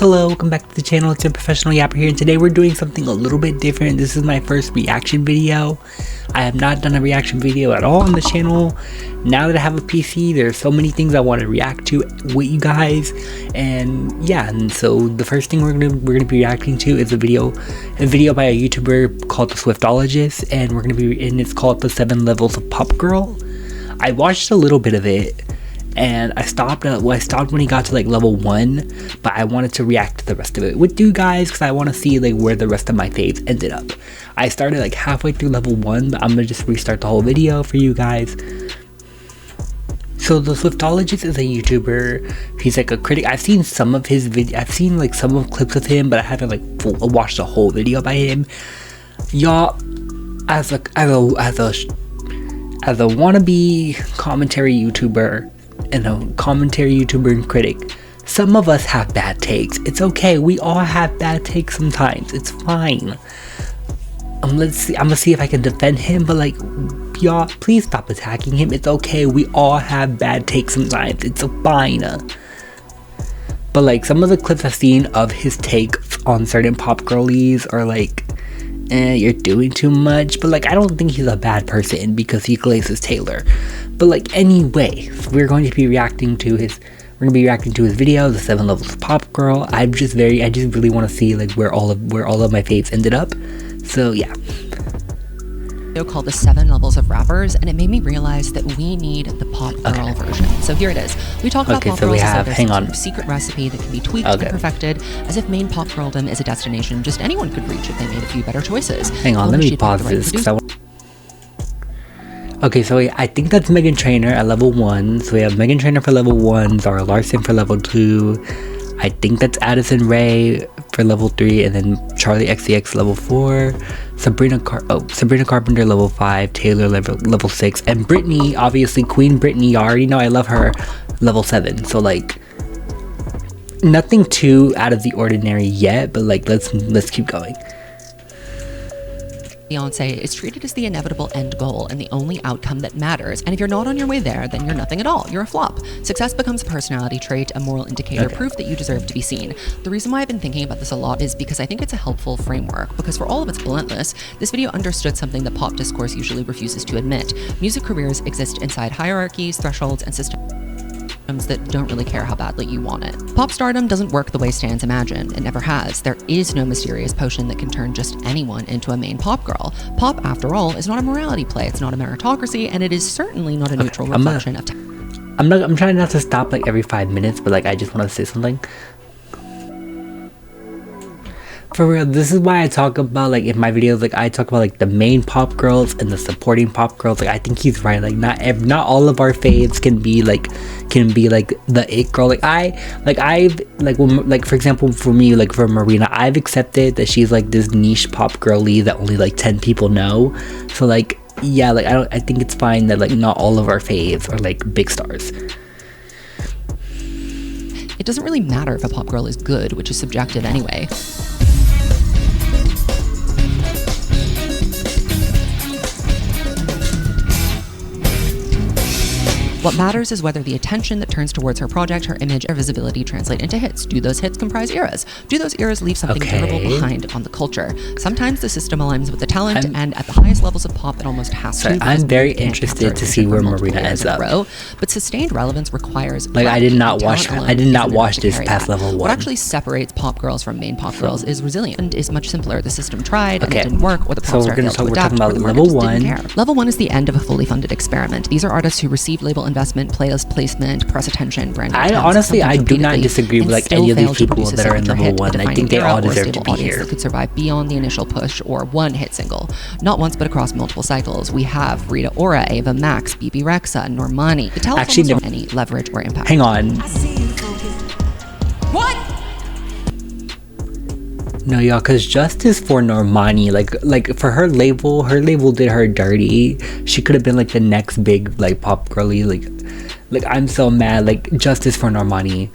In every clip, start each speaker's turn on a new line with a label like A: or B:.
A: Hello, welcome back to the channel. It's your professional yapper here, and today we're doing something a little bit different. This is my first reaction video. I have not done a reaction video at all on the channel. Now that I have a PC, there's so many things I want to react to with you guys, and yeah. And so the first thing we're gonna be reacting to is a video by a YouTuber called the Swiftologist, and it's called the 7 Levels of Pop Girl. I watched a little bit of it. And I stopped when he got to like level 1, but I wanted to react to the rest of it with you guys because I want to see like where the rest of my faves ended up. I started like halfway through level 1, but I'm gonna just restart the whole video for you guys. So the Swiftologist is a YouTuber. He's like a critic. I've seen some of his I've seen like some of clips of him, but I haven't like watched the whole video by him. Y'all, as a wannabe commentary YouTuber and a commentary YouTuber and critic, some of us have bad takes. It's okay. We all have bad takes sometimes. It's fine. I'm gonna see if I can defend him, but like, y'all, please stop attacking him. It's okay. We all have bad takes sometimes. It's fine. But like, some of the clips I've seen of his take on certain pop girlies are like, you're doing too much. But like, I don't think he's a bad person because he glazes Taylor. But like, anyway, we're going to be reacting to his video, the 7 Levels of Pop Girl. I just really want to see like where all of my faves ended up. So yeah.
B: Called the 7 Levels of Rappers, and it made me realize that we need the pop girl version. So here it is. We talk about pop girls as if there's some secret recipe that can be tweaked and perfected, as if main pop girldom is a destination just anyone could reach if they made a few better choices.
A: Hang on, let me pause this. Okay, so I think that's Megan Trainor at level 1. So we have Megan Trainor for level 1, Zara Larson for level 2. I think that's Addison Rae for level 3, and then Charlie XCX level 4. Sabrina Carpenter level 5, Taylor level 6, and Britney, obviously Queen Britney, you already know I love her, level 7. So like, nothing too out of the ordinary yet, but like, let's keep going.
B: Beyonce is treated as the inevitable end goal and the only outcome that matters. And if you're not on your way there, then you're nothing at all. You're a flop. Success becomes a personality trait, a moral indicator, proof that you deserve to be seen. The reason why I've been thinking about this a lot is because I think it's a helpful framework. Because for all of its bluntness, this video understood something that pop discourse usually refuses to admit. Music careers exist inside hierarchies, thresholds, and systems that don't really care how badly you want it. Pop stardom doesn't work the way stans imagine. It never has. There is no mysterious potion that can turn just anyone into a main pop girl. Pop, after all, is not a morality play. It's not a meritocracy, and it is certainly not a neutral reflection of
A: I'm trying not to stop like every 5 minutes, but like, I just want to say something. For real, this is why I talk about, like, in my videos, like, I talk about like the main pop girls and the supporting pop girls. Like, I think he's right. Like, not all of our faves can be like the it girl. Like, for example, for me, like for Marina, I've accepted that she's like this niche pop girly that only like 10 people know. So like, yeah, like I think it's fine that like not all of our faves are like big stars.
B: It doesn't really matter if a pop girl is good, which is subjective anyway. What matters is whether the attention that turns towards her project, her image, or visibility translate into hits. Do those hits comprise eras? Do those eras leave something durable behind on the culture? Sometimes the system aligns with the talent, and at the highest levels of pop, it almost has to.
A: I'm very interested to see where Marina ends up.
B: But sustained relevance requires
A: like I did not watch this past level 1.
B: What actually separates pop girls from main pop girls is resilience and is much simpler. The system tried and it didn't work, or the pop star failed to adapt, or the market just didn't care. Level 1 is the end of a fully funded experiment. These are artists who receive label investment, playlist placement, press attention, brand.
A: I do not disagree with like any of these people that are in level 1. I think they all deserve to be here.
B: That could survive beyond the initial push or one hit single. Not once, but across multiple cycles. We have Rita Ora, Ava Max, BB Rexa, Normani. The telephone don't any leverage or impact.
A: Hang on.
B: What?
A: No, y'all, because justice for Normani, like for her label did her dirty. She could have been like the next big like pop girly. Like I'm so mad. Like, justice for Normani.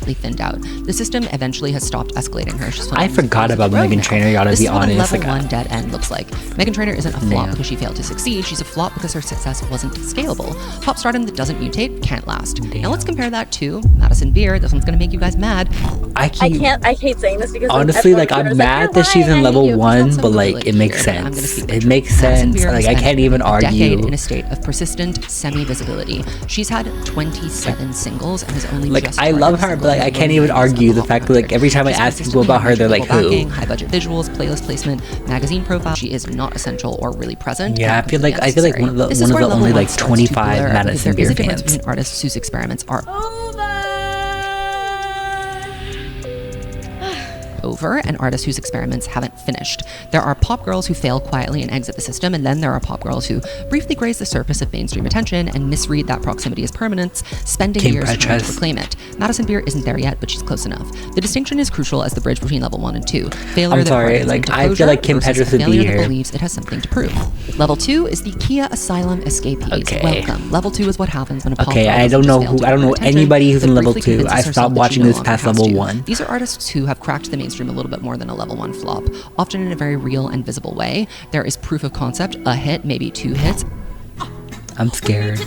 B: completely thinned out. The system eventually has stopped escalating her.
A: I forgot about Meghan Trainor, you gotta be honest.
B: This is what a level 1 dead end looks like. Meghan Trainor isn't a flop because she failed to succeed. She's a flop because her success wasn't scalable. Pop stardom that doesn't mutate can't last. Now let's compare that to Madison Beer. This one's gonna make you guys mad.
C: I hate saying this because
A: honestly, like, I'm mad that she's in level 1, but like, it makes sense. It makes sense. Like, I can't even argue.
B: A decade in a state of persistent semi-visibility. She's had 27 singles and has only
A: like,
B: just
A: I love her, but like, I can't even argue the fact that like every time I ask people about her, they're like, who?
B: High budget visuals, playlist placement, magazine profile. She is not essential or really present.
A: Yeah, I feel like one of the only like 25 Madison Beer fans.
B: Between artists whose experiments are over and artists whose experiments haven't finished. There are pop girls who fail quietly and exit the system, and then there are pop girls who briefly graze the surface of mainstream attention and misread that proximity as permanence, spending years trying to reclaim it. Madison Beer isn't there yet, but she's close enough. The distinction is crucial as the bridge between level 1 and 2. Failure
A: I'm sorry, like, I feel like Kim Petras would be here.
B: That believes it has something to prove. Level 2 is the Kia Asylum escapees.
A: Okay.
B: Welcome. Level 2 is what happens when a pop
A: okay,
B: girl
A: I don't know anybody who's in level 2.
B: convinces
A: I
B: herself
A: stopped
B: that she
A: watching
B: no
A: this
B: longer
A: past
B: has
A: level
B: to.
A: 1.
B: These are artists who have cracked the mainstream a little bit more than a level 1 flop, often in a very real and visible way. There is proof of concept, a hit, maybe 2 hits.
A: I'm scared.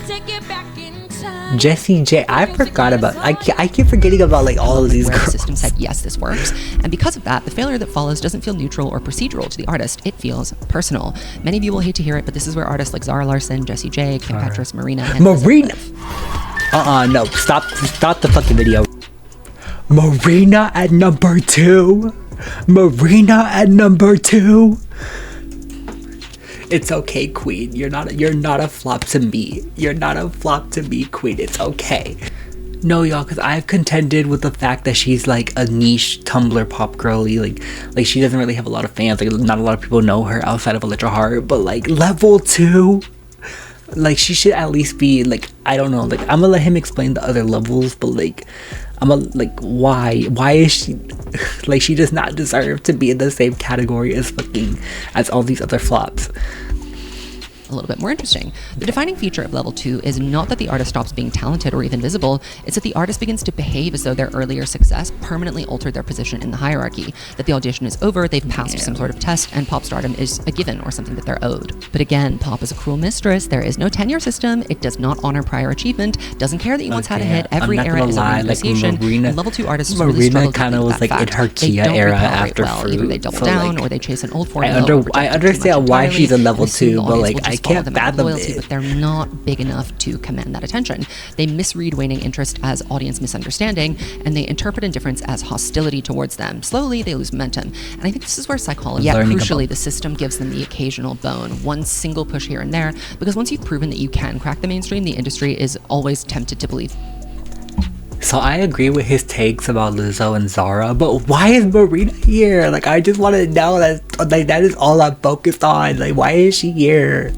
A: Jessie J, I forgot about. I keep forgetting about like all of these
B: girls.
A: girls.
B: The system said yes, this works, and because of that, the failure that follows doesn't feel neutral or procedural to the artist. It feels personal. Many of you will hate to hear it, but this is where artists like Zara Larsson, Jessie J, Kim Petras, Marina, and
A: no, stop the fucking video. Marina at number 2. Marina at number 2. It's okay, queen. You're not a flop to me. You're not a flop to me, queen. It's okay. No, y'all, because I've contended with the fact that she's like a niche Tumblr pop girly. Like she doesn't really have a lot of fans. Like, not a lot of people know her outside of Electra Heart. But like level 2, like she should at least be like, I don't know. Like, I'm gonna let him explain the other levels, but like, why is she like, she does not deserve to be in the same category as all these other flops.
B: A little bit more interesting. The defining feature of level 2 is not that the artist stops being talented or even visible, it's that the artist begins to behave as though their earlier success permanently altered their position in the hierarchy, that the audition is over, they've passed some sort of test, and pop stardom is a given or something that they're owed. But again, pop is a cruel mistress. There is no tenure system. It does not honor prior achievement, doesn't care that you once had a hit. Every era is a renegotiation.
A: Like
B: level 2 artists
A: Marina
B: really struggle
A: kind of was like in her Kia era after Fruit.
B: Either they double down or they chase an old formula.
A: I understand why she's a level 2, but like, I can't fathom it.
B: But they're not big enough to command that attention. They misread waning interest as audience misunderstanding, and they interpret indifference as hostility towards them. Slowly, they lose momentum. And I think this is where psychology, crucially, the system gives them the occasional bone, one single push here and there, because once you've proven that you can crack the mainstream, the industry is always tempted to believe.
A: So I agree with his takes about Lizzo and Zara, but why is Marina here? Like, I just want to know that, like, that is all I'm focused on. Like, why is she here?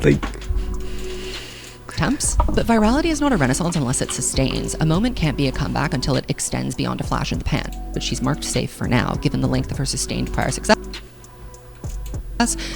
A: Like,
B: attempts. But virality is not a renaissance unless it sustains. A moment can't be a comeback until it extends beyond a flash in the pan. But she's marked safe for now, given the length of her sustained prior success.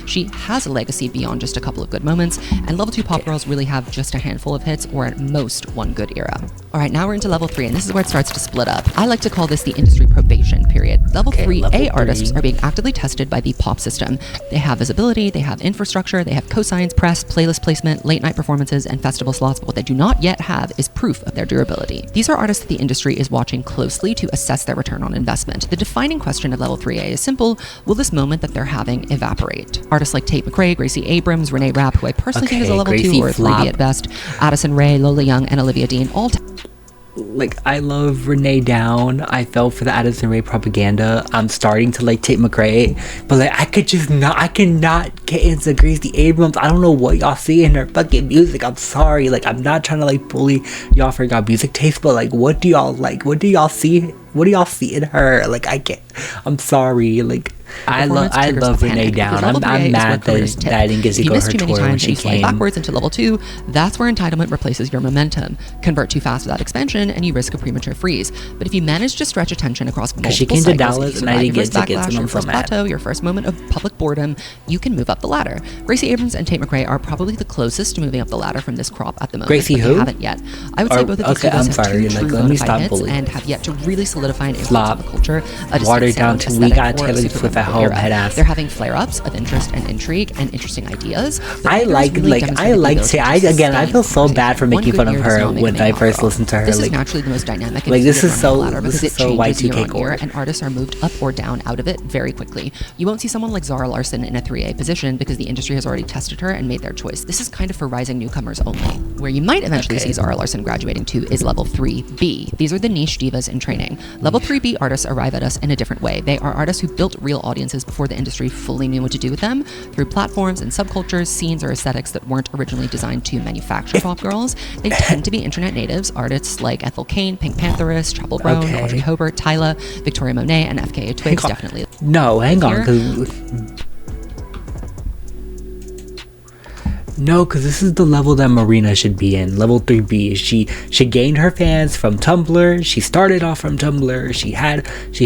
B: She has a legacy beyond just a couple of good moments, and level 2 pop girls really have just a handful of hits, or at most one good era. Alright, now we're into level 3, and this is where it starts to split up. I like to call this the industry probation period. Level 3A artists are being actively tested by the pop system. They have visibility, they have infrastructure, they have cosigns, press, playlist placement, late night performances, and festival slots, but what they do not yet have is proof of their durability. These are artists that the industry is watching closely to assess their return on investment. The defining question of level 3A is simple: will this moment that they're having evaporate? Artists like Tate McRae, Gracie Abrams, Renee Rapp, who I personally think is a level 2 or a 3B at best, Addison Rae, Lola Young, and Olivia Dean, all
A: like, I love Renee Down. I fell for the Addison Rae propaganda. I'm starting to like Tate McRae, but like, I cannot get into Gracie Abrams. I don't know what y'all see in her fucking music. I'm sorry. Like, I'm not trying to like bully y'all for y'all music taste, but like, what do y'all like? What do y'all see What do y'all see in her? Like, I can't. I'm sorry. Like, I love Renee down. I'm mad that I didn't get to go to her tour when she came.
B: Backwards into level 2, that's where entitlement replaces your momentum. Convert too fast without expansion, and you risk a premature freeze. But if you manage to stretch attention across multiple
A: she came
B: cycles,
A: to Dallas and I didn't get tickets, and I'm so mad.
B: Plateau, your first moment of public boredom, you can move up the ladder. Gracie Abrams and Tate McRae are probably the closest to moving up the ladder from this crop at the moment.
A: Gracie who?
B: They haven't yet. I would say both of these divas have two true
A: let me
B: bonafide
A: stop
B: hits
A: bullying.
B: and have yet to really solidify an influence on the culture.
A: Watered down to we got Taylor Swift at home, head ass.
B: They're having flare-ups of interest and intrigue and interesting ideas.
A: I feel so bad for making fun of her when I first listened to her.
B: This is naturally the most dynamic.
A: Like, this is so Y2K core.
B: And artists are moved up or down out of it very quickly. You won't see someone like Zara Larsson in a 3A position because the industry has already tested her and made their choice. This is kind of for rising newcomers only. Where you might eventually see Zara Larsson graduating to is level 3B. These are the niche divas in training. Level 3B artists arrive at us in a different way. They are artists who built real audiences before the industry fully knew what to do with them, through platforms and subcultures, scenes, or aesthetics that weren't originally designed to manufacture pop girls. They tend to be internet natives, artists like Ethel Cain, Pink Pantherist, Trouble Brown, Audrey Hobart, Tyla, Victoria Monet, and FKA Twigs. Definitely.
A: No, hang on, because this is the level that Marina should be in. Level 3B. She gained her fans from Tumblr. She started off from Tumblr. She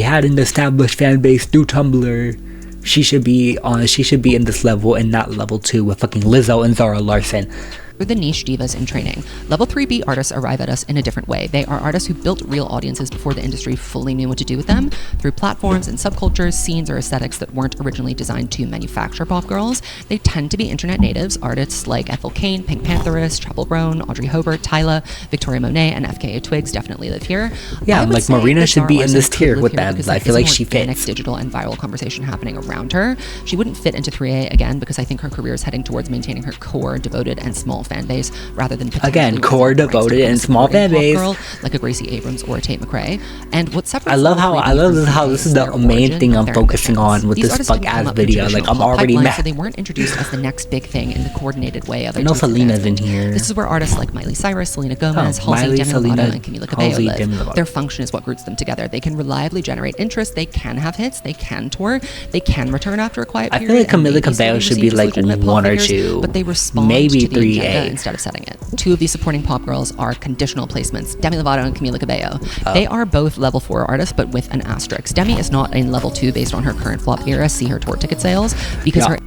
A: had an established fan base through Tumblr. She should be in this level and not level 2 with fucking Lizzo and Zara Larsson.
B: They're the niche divas in training. Level 3B artists arrive at us in a different way. They are artists who built real audiences before the industry fully knew what to do with them, through platforms and subcultures, scenes, or aesthetics that weren't originally designed to manufacture pop girls. They tend to be internet natives, artists like Ethel Cain, Pink Pantherist, Trouble Brown, Audrey Hobart, Tyla, Victoria Monet, and FKA Twigs definitely live here.
A: Yeah, like Marina should be in this tier with them. I feel like she fits.
B: Digital and viral conversation happening around her. She wouldn't fit into 3A again because I think her career is heading towards maintaining her core, devoted, and small fan base rather than
A: core devoted and small fan base
B: like a Gracie Abrams or a Tate McRae. And what separates
A: I love how this is the main thing I'm focusing on with this fuck ass video. Like, I'm already mad.
B: So they weren't introduced as the next big thing in the coordinated way.
A: I know Selena's in here.
B: This is where artists like Miley Cyrus, Selena Gomez, Halsey, Demi Lovato, and Camila Cabello live. Their function is what roots them together. They can reliably generate interest. They can have hits. They can tour. They can return after a quiet period.
A: I feel like Camila Cabello should be like 1 or 2,
B: but they respond
A: maybe
B: to the
A: 3A
B: instead of setting it. 2 of these supporting pop girls are conditional placements, Demi Lovato and Camila Cabello. They are both level 4 artists, but with an asterisk. Demi is not in level 2 based on her current flop era. See her tour ticket sales, because her...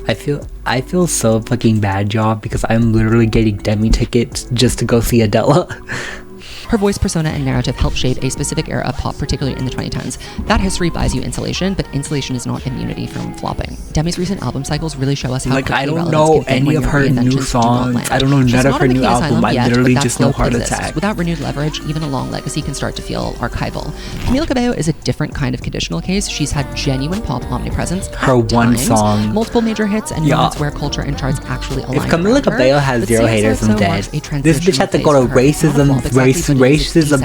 A: I feel so fucking bad, y'all, because I'm literally getting Demi tickets just to go see Adele.
B: Her voice, persona, and narrative help shape a specific era of pop, particularly in the 2010s. That history buys you insulation, but insulation is not immunity from flopping. Demi's recent album cycles really show us how
A: I don't know any of her new songs. I don't know none of her new album. I literally just know Heart Attack.
B: Without renewed leverage, even a long legacy can start to feel archival. Camila Cabello is a different kind of conditional case. She's had genuine pop omnipresence.
A: Her one song,
B: multiple major hits, and moments where culture and charts actually align.
A: If Camila Cabello has 0 haters, I'm dead. This bitch had to go to racism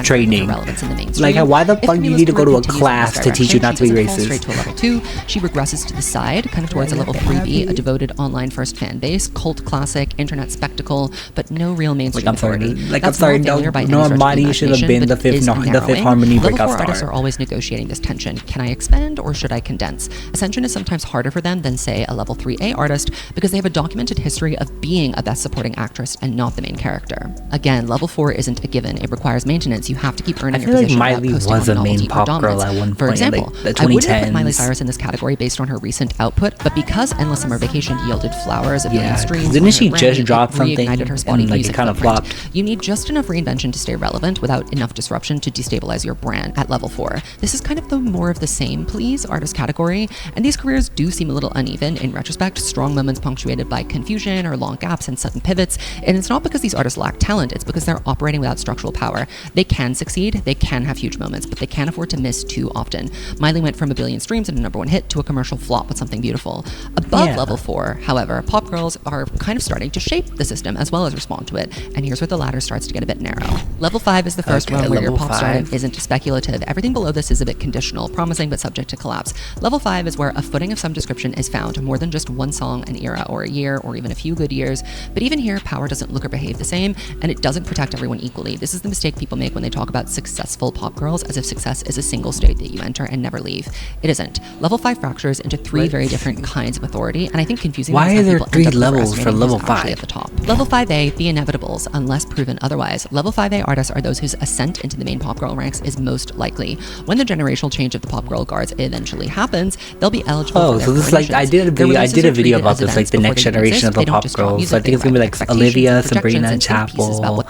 A: training. Like, why the fuck do you need to go to a class to teach you not to be racist?
B: Straight to a level 2, she regresses to the side, kind of towards a level 3B, a devoted online first fan base, cult classic, internet spectacle, but no real mainstream authority.
A: I'm sorry, no, Armani should have been the fifth Harmony breakout star.
B: Artists are always negotiating this tension. Can I expand or should I condense? Ascension is sometimes harder for them than, say, a level 3A artist because they have a documented history of being a best supporting actress and not the main character. Again, level 4 isn't a given. It requires maintenance. You have to keep earning your position.
A: I feel like Miley was a main pop girl at one point.
B: For example,
A: like the
B: I wouldn't put Miley
A: 2010s.
B: Cyrus in this category based on her recent output, but because Endless Summer Vacation yielded flowers, a million streams,
A: didn't she just drop something
B: reignited her spotty
A: and like
B: music
A: it kind of
B: footprint.
A: flopped?
B: You need just enough reinvention to stay relevant without enough disruption to destabilize your brand at level 4. This is kind of the more of the same, please, artist category, and these careers do seem a little uneven in retrospect, strong moments punctuated by confusion or long gaps and sudden pivots, and it's not because these artists lack talent, it's because they're operating without structural power. They can succeed, they can have huge moments, but they can't afford to miss too often. Miley went from a billion streams and a #1 hit to a commercial flop with something beautiful. Above level 4, however, pop girls are kind of starting to shape the system as well as respond to it, and here's where the ladder starts to get a bit narrow. Level 5 is the first rung where your pop stardom isn't speculative. Everything below this is a bit conditional, promising but subject to collapse. Level 5 is where a footing of some description is found, more than just one song, an era, or a year, or even a few good years. But even here, power doesn't look or behave the same, and it doesn't protect everyone equally. This is the mistake people make when they talk about successful pop girls, as if success is a single state that you enter and never leave. It isn't. Level 5 fractures into 3 very different kinds of authority, and I think confusing.
A: Why are there 3 levels for level 5?
B: At the top. Level 5A, the inevitables, unless proven otherwise. Level 5A artists are those whose ascent into the main pop girl ranks is most likely. When the generational change of the pop girl guards eventually happens, they'll be eligible.
A: Oh, so this is like I did a video about this, like the next generation of the pop girls. So I think it's gonna be like Olivia, Sabrina, Chapel,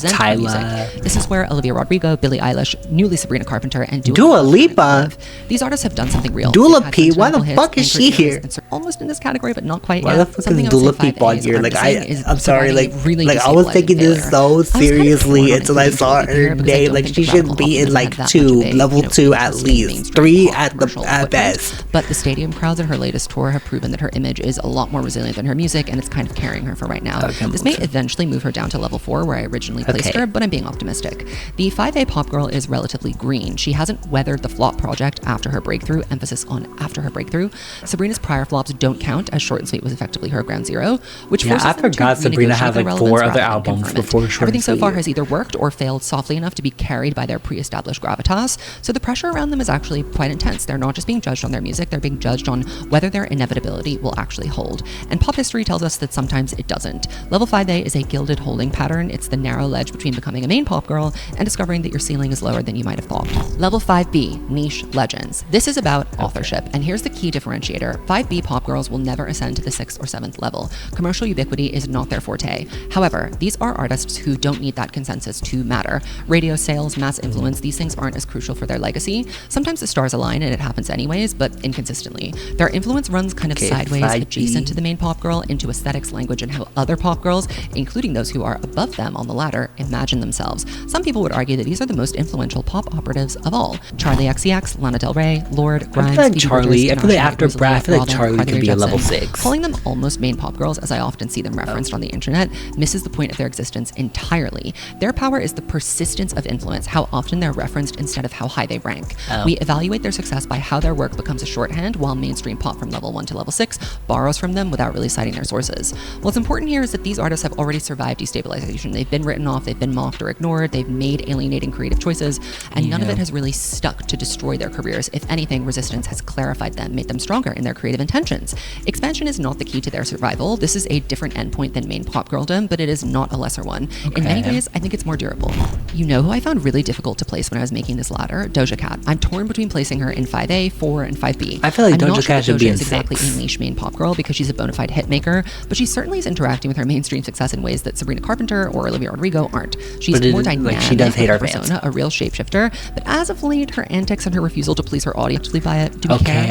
A: Tyla.
B: This is where Olivia Rodrigo, Billie Eilish, newly Sabrina Carpenter, and
A: Dua Lipa.
B: These artists have done something real.
A: Dua P, why the fuck is she here?
B: Almost in this category, but not quite.
A: Why the fuck is Dua Lipa on here? Like I'm sorry, like I was taking this so seriously until I saw her name. Like she should be in like level 2 at least, 3 at best.
B: But the stadium crowds in her latest tour have proven that her image is a lot more resilient than her music, and it's kind of carrying her for right now. This may eventually move her down to level 4, where I originally placed her, but I'm being optimistic. The 5A pop girl is relatively green. She hasn't weathered the flop project after her breakthrough, emphasis on after her breakthrough. Sabrina's prior flops don't count, as Short and Sweet was effectively her ground zero, which forces
A: I forgot Sabrina had like 4 other albums before Short.
B: Everything so far has either worked or failed softly enough to be carried by their pre-established gravitas, so the pressure around them is actually quite intense. They're not just being judged on their music, they're being judged on whether their inevitability will actually hold. And pop history tells us that sometimes it doesn't. Level 5A is a gilded holding pattern. It's the narrow ledge between becoming a main pop girl and discovering that your ceiling is lower than you might have thought. Level 5B, niche legends. This is about authorship, and here's the key differentiator. 5B pop girls will never ascend to the 6th or 7th level. Commercial ubiquity is not their forte. However, these are artists who don't need that consensus to matter. Radio sales, mass influence, these things aren't as crucial for their legacy. Sometimes the stars align and it happens anyways, but inconsistently. Their influence runs kind of sideways, adjacent to the main pop girl, into aesthetics, language, and how other pop girls, including those who are above them on the ladder, imagine themselves. Some people would argue that these are the most influential pop operatives of all. Charlie XCX, Lana Del Rey, Lorde, Grimes,
A: I feel like after Brad, I feel like Charlie could be a level 6.
B: Calling them almost main pop girls, as I often see them referenced on the internet, misses the point of their existence entirely. Their power is the persistence of influence, how often they're referenced instead of how high they rank. We evaluate their success by how their work becomes a shorthand, while mainstream pop from level 1 to level 6 borrows from them without really citing their sources. What's important here is that these artists have already survived destabilization. They've been written off, they've been mocked or ignored, they've made alienating creative choices, and none of it has really stuck to destroy their careers. If anything, resistance has clarified them, made them stronger in their creative intentions. Expansion is not the key to their survival. This is a different endpoint than main pop girldom, but it is not a lesser one. In many ways, I think it's more durable. You know who I found really difficult to place when I was making this ladder? Doja Cat. I'm torn between placing her in 5A, 4, and 5B.
A: I feel like Doja Cat should be in 6.
B: Exactly a niche main pop girl because she's a bona fide hit maker, but she certainly is interacting with her mainstream success in ways that Sabrina Carpenter or Olivia Rodrigo aren't. She's more dynamic,
A: she does hate our
B: persona, a real shapeshifter, but as of late, her antics and her refusal to please her audience by it. Do we care?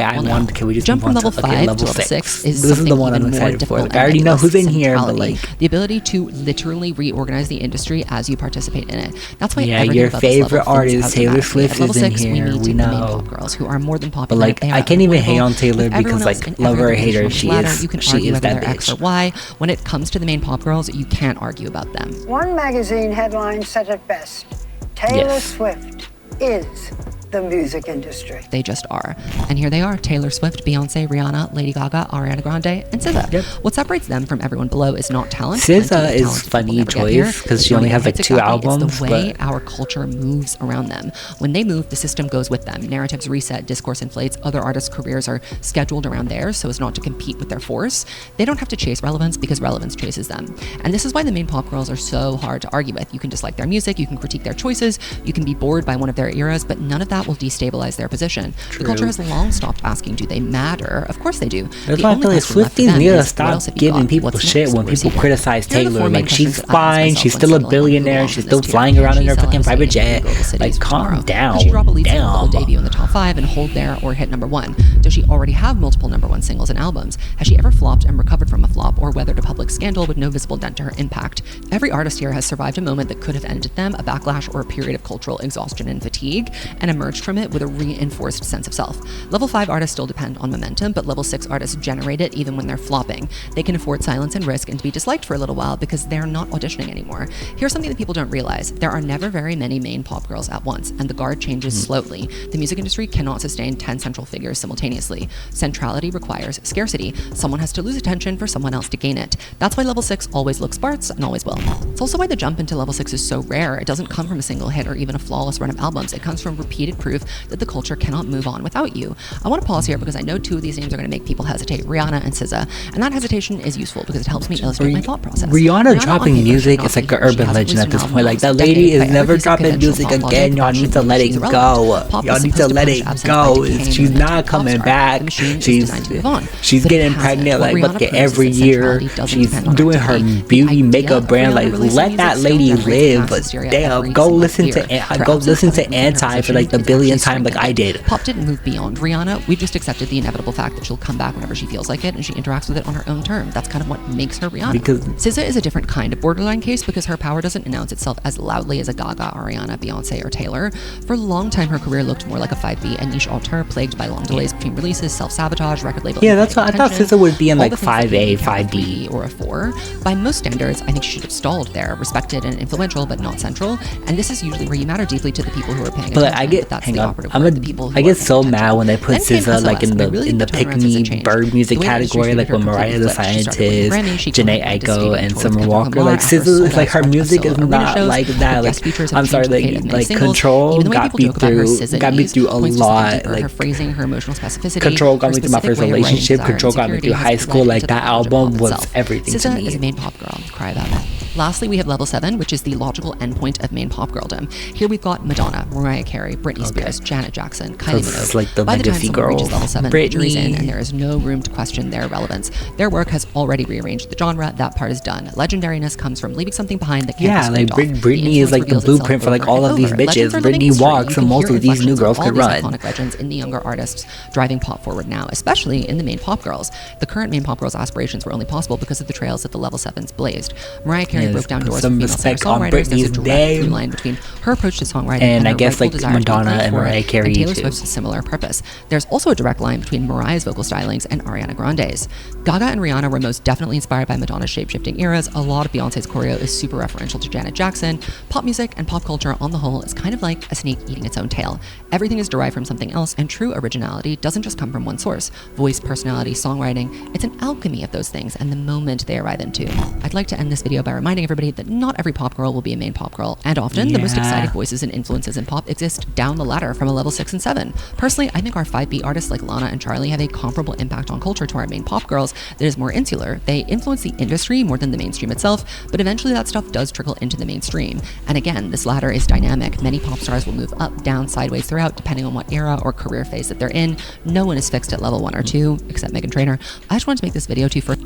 A: Can we just
B: jump from level 5 to level 6 is
A: this is the one I'm excited for. Like, I already know who's in here, but like
B: the ability to literally reorganize the industry as you participate in it. That's why
A: your favorite artist Taylor Swift is in here. We know
B: girls who are more than popular.
A: But like I can't even hate on Taylor because like love her or hate her, she is that bitch.
B: X or Y. When it comes to the main pop girls, you can't argue about them.
D: One magazine headline said it best: Taylor Swift is the music industry.
B: They just are. And here they are: Taylor Swift, Beyonce, Rihanna, Lady Gaga, Ariana Grande, and SZA. What separates them from everyone below is not talent.
A: SZA is funny choice because she only has like 2 albums.
B: It's the way our culture moves around them. When they move, the system goes with them. Narratives reset, discourse inflates, other artists' careers are scheduled around theirs so as not to compete with their force. They don't have to chase relevance because relevance chases them. And this is why the main pop girls are so hard to argue with. You can dislike their music, you can critique their choices, you can be bored by one of their eras, but none of that will destabilize their position. The culture has long stopped asking, do they matter? Of course they do.
A: That's why I feel like Swifties need to stop giving people shit when people criticize Taylor. Like, she's fine, she's still a billionaire, she's still flying around in her fucking private jet. Like, calm down.
B: Does she drop a lead single, debut in the top 5 and hold there, or hit number 1? Does she already have multiple number 1 singles and albums? Has she ever flopped and recovered from a flop, or weathered a public scandal with no visible dent to her impact? Every artist here has survived a moment that could have ended them, a backlash, or a period of cultural exhaustion and fatigue. fatigue and emerged from it with a reinforced sense of self. Level 5 artists still depend on momentum, but level 6 artists generate it even when they're flopping. They can afford silence and risk and to be disliked for a little while because they're not auditioning anymore. Here's something that people don't realize. There are never very many main pop girls at once, and the guard changes slowly. The music industry cannot sustain 10 central figures simultaneously. Centrality requires scarcity. Someone has to lose attention for someone else to gain it. That's why level 6 always looks sparse and always will. It's also why the jump into level 6 is so rare. It doesn't come from a single hit or even a flawless run of albums. It comes from repeated proof that the culture cannot move on without you. I want to pause here because I know 2 of these names are going to make people hesitate, Rihanna and Siza, and that hesitation is useful because it helps me illustrate my thought process.
A: Rihanna dropping music is like an urban legend at this point. Like, that lady is never dropping music again. Y'all need to let it go. Y'all need to let it go. She's not coming back. She's getting pregnant like every year. She's doing her beauty makeup brand. Like, let that lady live. But damn, go listen to Anti for like the billionth time like I did.
B: Pop didn't move beyond Rihanna. We've just accepted the inevitable fact that she'll come back whenever she feels like it, and she interacts with it on her own terms. That's kind of what makes her Rihanna.
A: Because
B: Siza is a different kind of borderline case because her power doesn't announce itself as loudly as a Gaga, Ariana, Beyonce, or Taylor. For a long time, her career looked more like a 5B and niche auteur, plagued by long delays between releases, self-sabotage, record label.
A: Yeah, that's what I thought. Siza would be in like 5A, 5B,
B: or a 4. By most standards, I think she should have stalled there, respected and influential, but not central. And this is usually where you matter deeply to the people who are paying attention.
A: But I get, I get so mad when they put Siza like in the pick me bird music category, like with Mariah the Scientist, Janae Aiko, and Summer Walker. Like, Siza is like, her music is not like that. Like, I'm sorry, like Control got me through a lot. Like,
B: her phrasing, her emotional specificity.
A: Control got me through my first relationship. Control got me through high school. Like, that album was everything to me.
B: Siza is a main pop girl. Cry about it. Lastly, we have level 7, which is the logical endpoint of main pop girldom. Here we've got Madonna, Mariah Carey, Britney Spears, Janet Jackson, Kylie Minogue.
A: Like the
B: By the time
A: legacy
B: someone reaches level 7, the jury's in,
A: Britney.
B: and there is no room to question their relevance. Their work has already rearranged the genre. That part is done. Legendariness comes from leaving something behind that can't be scraped off.
A: Britney is like the blueprint for like all of these bitches. Britney walks, and most of these new girls could run.
B: Iconic legends in the younger artists driving pop forward now, especially in the main pop girls. The current main pop girls' aspirations were only possible because of the trails that the level 7s blazed. Mariah Carey broke down doors for female singer-songwriters. There's a direct through line between her approach to songwriting and I guess like
A: Madonna and Mariah Carey
B: Taylor
A: too.
B: Swift's similar purpose. There's also a direct line between Mariah's vocal stylings and Ariana Grande's. Gaga and Rihanna were most definitely inspired by Madonna's shape-shifting eras. A lot of Beyonce's choreo is super referential to Janet Jackson. Pop music and pop culture on the whole is kind of like a snake eating its own tail. Everything is derived from something else, and true originality doesn't just come from one source. Voice, personality, songwriting, it's an alchemy of those things and the moment they arrive into. I'd like to end this video by reminding everybody that not every pop girl will be a main pop girl, and often the most exciting voices and influences in pop exist down the ladder from a level 6 and 7. Personally, I think our 5B artists like Lana and Charlie have a comparable impact on culture to our main pop girls that is more insular. They influence the industry more than the mainstream itself, but eventually that stuff does trickle into the mainstream. And again, this ladder is dynamic. Many pop stars will move up, down, sideways throughout, depending on what era or career phase that they're in. No one is fixed at level 1 or 2, except Meghan Trainor. I just wanted to make this video too for...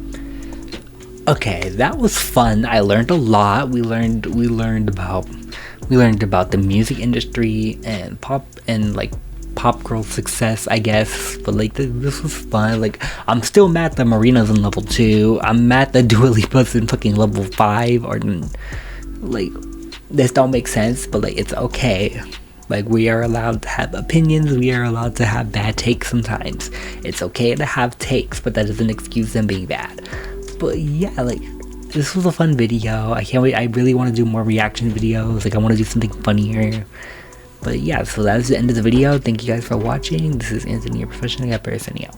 A: Okay, that was fun. I learned a lot. We learned about the music industry and pop girl success, I guess. But like this was fun. Like, I'm still mad that Marina's in level 2. I'm mad that Dua Lipa's in fucking level 5. Or like, this don't make sense. But like, it's okay. Like, we are allowed to have opinions. We are allowed to have bad takes sometimes. It's okay to have takes, but that doesn't excuse them being bad. But yeah, like, this was a fun video. I can't wait. I really want to do more reaction videos. Like, I want to do something funnier. But yeah, so that's the end of the video. Thank you guys for watching. This is Anthony, your professional yapper, signing out.